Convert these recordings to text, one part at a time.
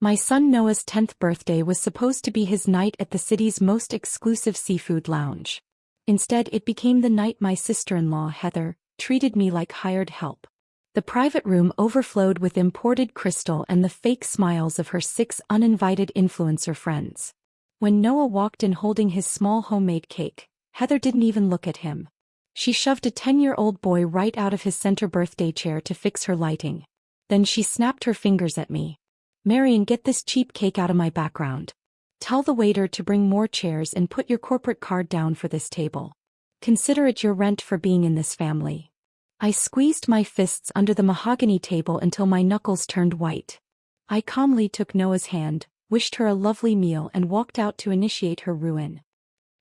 My son Noah's 10th birthday was supposed to be his night at the city's most exclusive seafood lounge. Instead, it became the night my sister-in-law, Heather, treated me like hired help. The private room overflowed with imported crystal and the fake smiles of her 6 uninvited influencer friends. When Noah walked in holding his small homemade cake, Heather didn't even look at him. She shoved a 10-year-old boy right out of his center birthday chair to fix her lighting. Then she snapped her fingers at me. "Marion, get this cheap cake out of my background. Tell the waiter to bring more chairs and put your corporate card down for this table. Consider it your rent for being in this family." I squeezed my fists under the mahogany table until my knuckles turned white. I calmly took Noah's hand, wished her a lovely meal and walked out to initiate her ruin.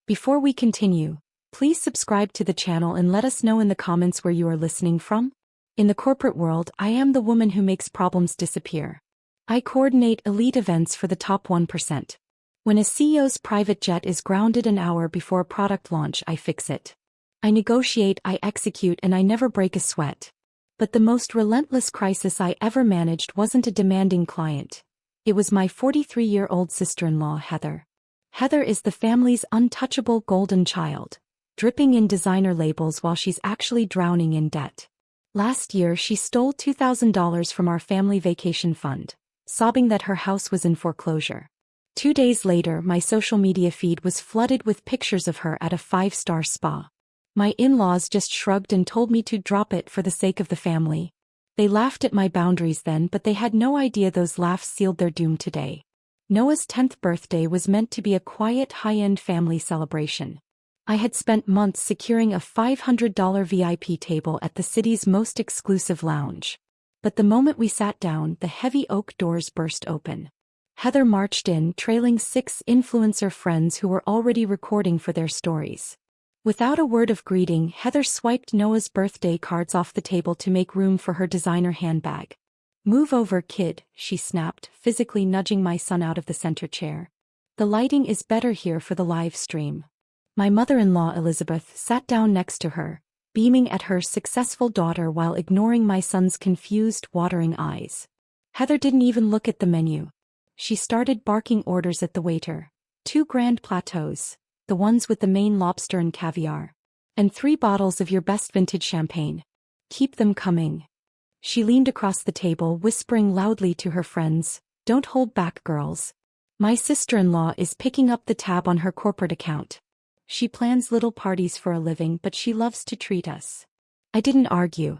Before we continue, please subscribe to the channel and let us know in the comments where you are listening from. In the corporate world, I am the woman who makes problems disappear. I coordinate elite events for the top 1%. When a CEO's private jet is grounded an hour before a product launch, I fix it. I negotiate, I execute, and I never break a sweat. But the most relentless crisis I ever managed wasn't a demanding client. It was my 43-year-old sister-in-law, Heather. Heather is the family's untouchable golden child, dripping in designer labels while she's actually drowning in debt. Last year, she stole $2,000 from our family vacation fund, sobbing that her house was in foreclosure. 2 days later, my social media feed was flooded with pictures of her at a 5-star spa. My in-laws just shrugged and told me to drop it for the sake of the family. They laughed at my boundaries then, but they had no idea those laughs sealed their doom today. Noah's 10th birthday was meant to be a quiet, high-end family celebration. I had spent months securing a $500 VIP table at the city's most exclusive lounge. But the moment we sat down, the heavy oak doors burst open. Heather marched in, trailing 6 influencer friends who were already recording for their stories. Without a word of greeting, Heather swiped Noah's birthday cards off the table to make room for her designer handbag. "Move over, kid," she snapped, physically nudging my son out of the center chair. "The lighting is better here for the live stream." My mother-in-law Elizabeth sat down next to her, beaming at her successful daughter while ignoring my son's confused, watering eyes. Heather didn't even look at the menu. She started barking orders at the waiter. 2 grand plateaus, the ones with the Maine lobster and caviar. And 3 bottles of your best vintage champagne. Keep them coming. She leaned across the table, whispering loudly to her friends, "Don't hold back, girls. My sister-in-law is picking up the tab on her corporate account. She plans little parties for a living, but she loves to treat us." I didn't argue.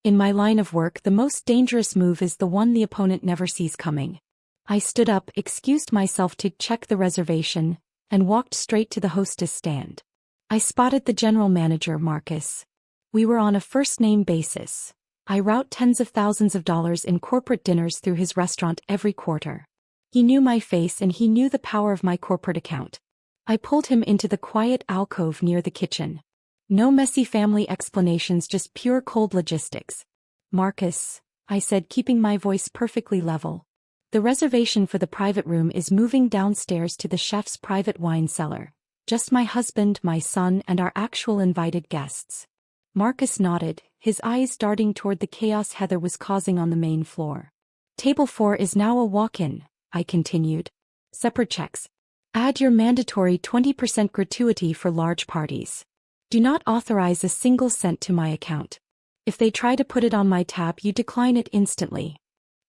In my line of work, the most dangerous move is the one the opponent never sees coming. I stood up, excused myself to check the reservation, and walked straight to the hostess stand. I spotted the general manager, Marcus. We were on a first-name basis. I route tens of thousands of dollars in corporate dinners through his restaurant every quarter. He knew my face and he knew the power of my corporate account. I pulled him into the quiet alcove near the kitchen. No messy family explanations, just pure cold logistics. "Marcus," I said, keeping my voice perfectly level. "The reservation for the private room is moving downstairs to the chef's private wine cellar. Just my husband, my son, and our actual invited guests." Marcus nodded, his eyes darting toward the chaos Heather was causing on the main floor. "Table 4 is now a walk-in," I continued. "Separate checks. Add your mandatory 20% gratuity for large parties. Do not authorize a single cent to my account. If they try to put it on my tab, you decline it instantly."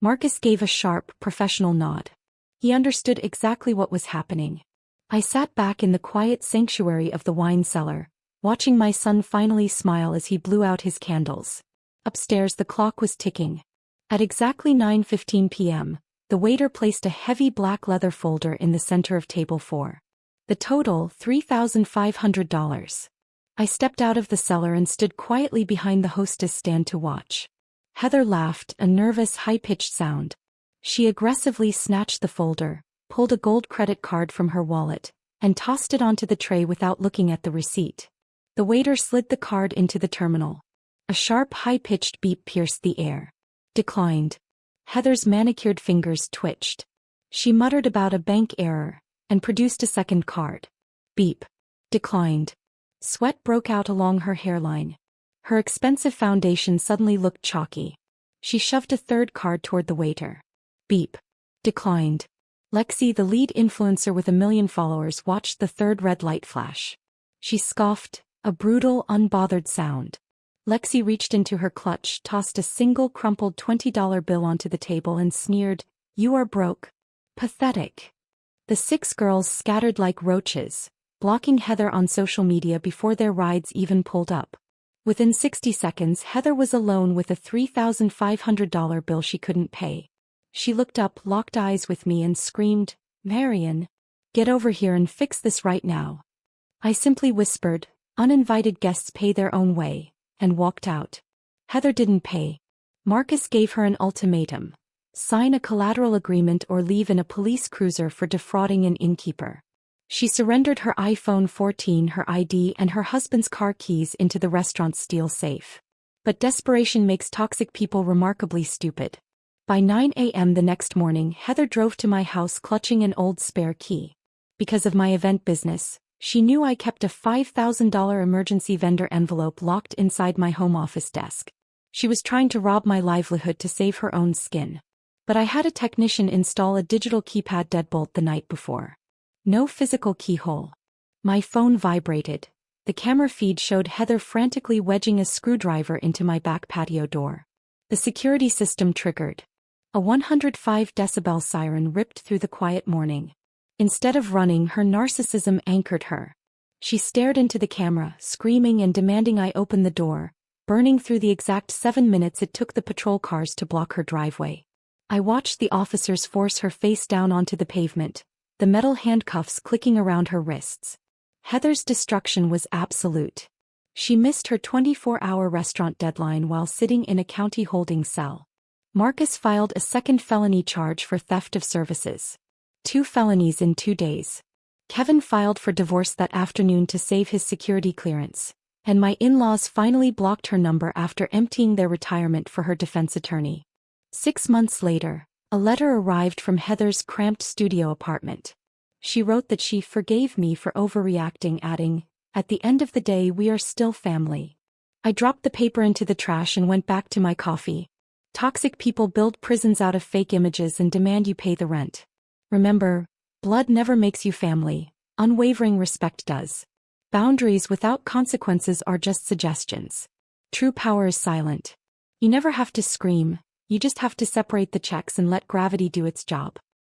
Marcus gave a sharp, professional nod. He understood exactly what was happening. I sat back in the quiet sanctuary of the wine cellar, watching my son finally smile as he blew out his candles. Upstairs, the clock was ticking. At exactly 9:15 p.m., the waiter placed a heavy black leather folder in the center of table 4. The total, $3,500. I stepped out of the cellar and stood quietly behind the hostess stand to watch. Heather laughed, a nervous, high-pitched sound. She aggressively snatched the folder, pulled a gold credit card from her wallet, and tossed it onto the tray without looking at the receipt. The waiter slid the card into the terminal. A sharp, high-pitched beep pierced the air. "Declined." Heather's manicured fingers twitched. She muttered about a bank error, and produced a second card. Beep. Declined. Sweat broke out along her hairline. Her expensive foundation suddenly looked chalky. She shoved a third card toward the waiter. Beep. Declined. Lexi, the lead influencer with 1 million followers, watched the third red light flash. She scoffed, a brutal, unbothered sound. Lexi reached into her clutch, tossed a single crumpled $20 bill onto the table and sneered, "You are broke." Pathetic. The 6 girls scattered like roaches, blocking Heather on social media before their rides even pulled up. Within 60 seconds, Heather was alone with a $3,500 bill she couldn't pay. She looked up, locked eyes with me, and screamed, "Marion, get over here and fix this right now." I simply whispered, "Uninvited guests pay their own way," and walked out. Heather didn't pay. Marcus gave her an ultimatum: sign a collateral agreement or leave in a police cruiser for defrauding an innkeeper. She surrendered her iPhone 14, her ID, and her husband's car keys into the restaurant's steel safe. But desperation makes toxic people remarkably stupid. By 9 a.m. the next morning, Heather drove to my house clutching an old spare key. Because of my event business, she knew I kept a $5,000 emergency vendor envelope locked inside my home office desk. She was trying to rob my livelihood to save her own skin. But I had a technician install a digital keypad deadbolt the night before. No physical keyhole. My phone vibrated. The camera feed showed Heather frantically wedging a screwdriver into my back patio door. The security system triggered. A 105 decibel siren ripped through the quiet morning. Instead of running, her narcissism anchored her. She stared into the camera, screaming and demanding I open the door, burning through the exact 7 minutes it took the patrol cars to block her driveway. I watched the officers force her face down onto the pavement, the metal handcuffs clicking around her wrists. Heather's destruction was absolute. She missed her 24-hour restaurant deadline while sitting in a county holding cell. Marcus filed a second felony charge for theft of services. 2 felonies in 2 days. Kevin filed for divorce that afternoon to save his security clearance, and my in-laws finally blocked her number after emptying their retirement for her defense attorney. 6 months later, a letter arrived from Heather's cramped studio apartment. She wrote that she forgave me for overreacting, adding, "At the end of the day, we are still family." I dropped the paper into the trash and went back to my coffee. Toxic people build prisons out of fake images and demand you pay the rent. Remember, blood never makes you family, unwavering respect does. Boundaries without consequences are just suggestions. True power is silent. You never have to scream, you just have to separate the checks and let gravity do its job.